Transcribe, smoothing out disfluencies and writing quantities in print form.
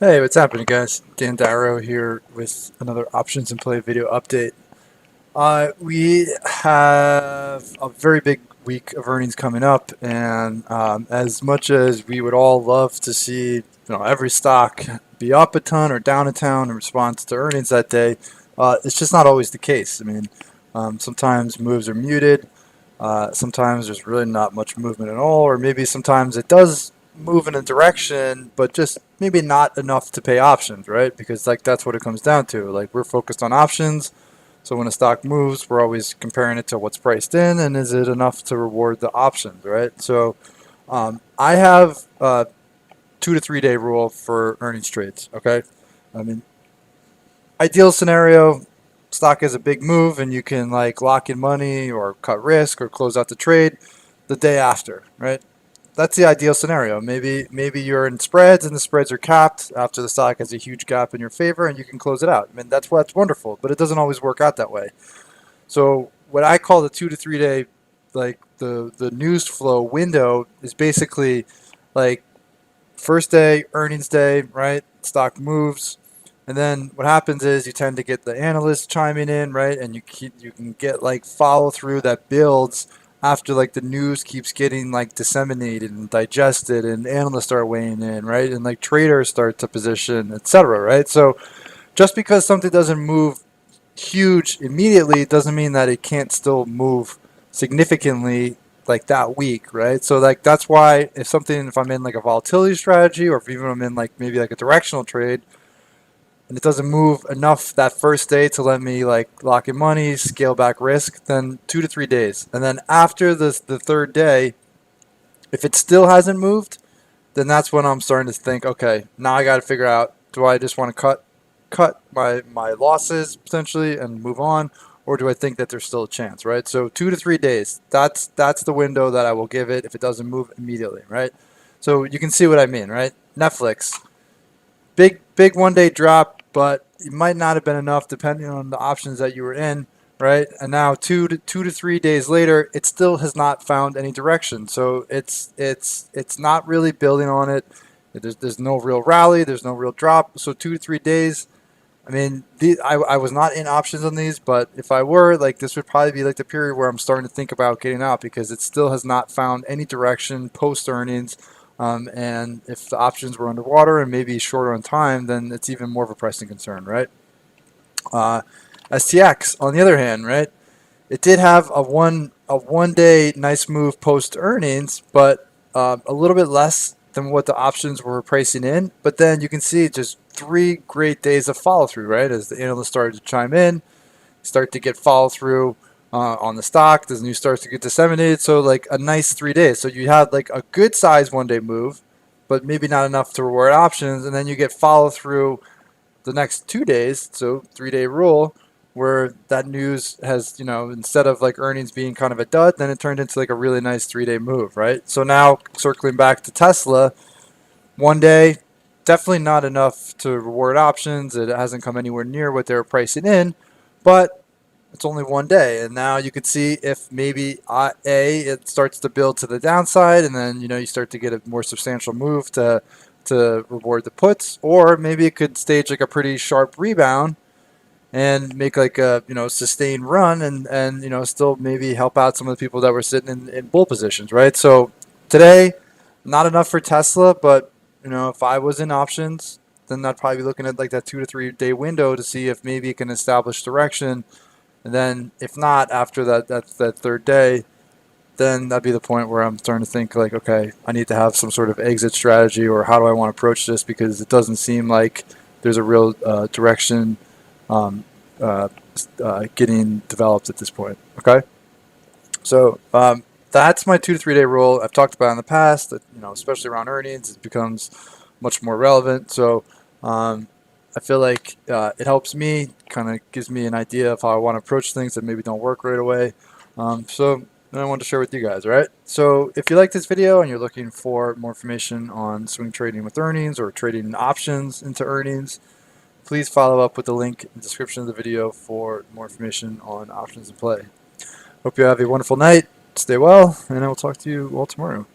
Hey, what's happening, guys? Dan Darrow here with another Options in Play video update. We have a very big week of earnings coming up, and as much as we would all love to see, every stock be up a ton or down a ton in response to earnings that day, it's just not always the case. I mean, sometimes moves are muted. Sometimes there's really not much movement at all, or maybe sometimes it does move in a direction, but just maybe not enough to pay options, right? Because that's what it comes down to. Like, we're focused on options, so when a stock moves, we're always comparing it to what's priced in, and is it enough to reward the options, right? So I have a 2 to 3 day rule for earnings trades. Okay, I mean, ideal scenario, stock has a big move and you can like lock in money or cut risk or close out the trade the day after, right? That's the ideal scenario. Maybe you're in spreads and the spreads are capped after the stock has a huge gap in your favor and you can close it out. I mean, that's wonderful, but it doesn't always work out that way. So what I call the 2 to 3 day, like the news flow window, is basically like first day earnings day, right? Stock moves, and then what happens is you tend to get the analysts chiming in, right? And you can get like follow through that builds after like the news keeps getting like disseminated and digested, and analysts start weighing in, right? And like traders start to position, etc., right? So just because something doesn't move huge immediately doesn't mean that it can't still move significantly like that week, right? So like that's why if I'm in like a volatility strategy, or if even I'm in like maybe like a directional trade and it doesn't move enough that first day to let me like lock in money, scale back risk, then 2 to 3 days. And then after the third day, if it still hasn't moved, then that's when I'm starting to think, okay, now I got to figure out, do I just want to cut my losses potentially and move on, or do I think that there's still a chance, right? So 2 to 3 days, that's the window that I will give it if it doesn't move immediately, right? So you can see what I mean, right? Netflix, big 1 day drop, but it might not have been enough depending on the options that you were in, right? And now 2 to 3 days later, it still has not found any direction. So it's not really building on it. There's no real rally. There's no real drop. So 2 to 3 days. I mean, I was not in options on these, but if I were, like, this would probably be like the period where I'm starting to think about getting out because it still has not found any direction post earnings. And if the options were underwater and maybe shorter on time, then it's even more of a pressing concern, right? Uh, STX, on the other hand, right? It did have a 1 day nice move post earnings, but a little bit less than what the options were pricing in. But then you can see just 3 great days of follow through, right? As the analysts started to chime in, start to get follow through on the stock. The news starts to get disseminated. So like a nice 3 days. So you had like a good size 1 day move, but maybe not enough to reward options, and then you get follow through the next 2 days. So 3 day rule, where that news has, instead of like earnings being kind of a dud, then it turned into like a really nice 3 day move, right? So now circling back to Tesla, 1 day, definitely not enough to reward options. It hasn't come anywhere near what they were pricing in, but it's only 1 day, and now you could see if maybe it starts to build to the downside, and then you start to get a more substantial move to reward the puts, or maybe it could stage like a pretty sharp rebound and make like a sustained run, and still maybe help out some of the people that were sitting in bull positions, right? So today, not enough for Tesla, but if I was in options, then I'd probably be looking at like that 2 to 3 day window to see if maybe it can establish direction, and then if not after that third day, then that'd be the point where I'm starting to think like, okay, I need to have some sort of exit strategy, or how do I want to approach this, because it doesn't seem like there's a real direction um, uh, getting developed at this point. Okay, so that's my 2 to 3 day rule. I've talked about it in the past. That especially around earnings, it becomes much more relevant. So I feel like it helps me, kind of gives me an idea of how I want to approach things that maybe don't work right away. So I wanted to share with you guys. All right. So if you like this video and you're looking for more information on swing trading with earnings or trading options into earnings, please follow up with the link in the description of the video for more information on options in play. Hope you have a wonderful night. Stay well, and I will talk to you all tomorrow.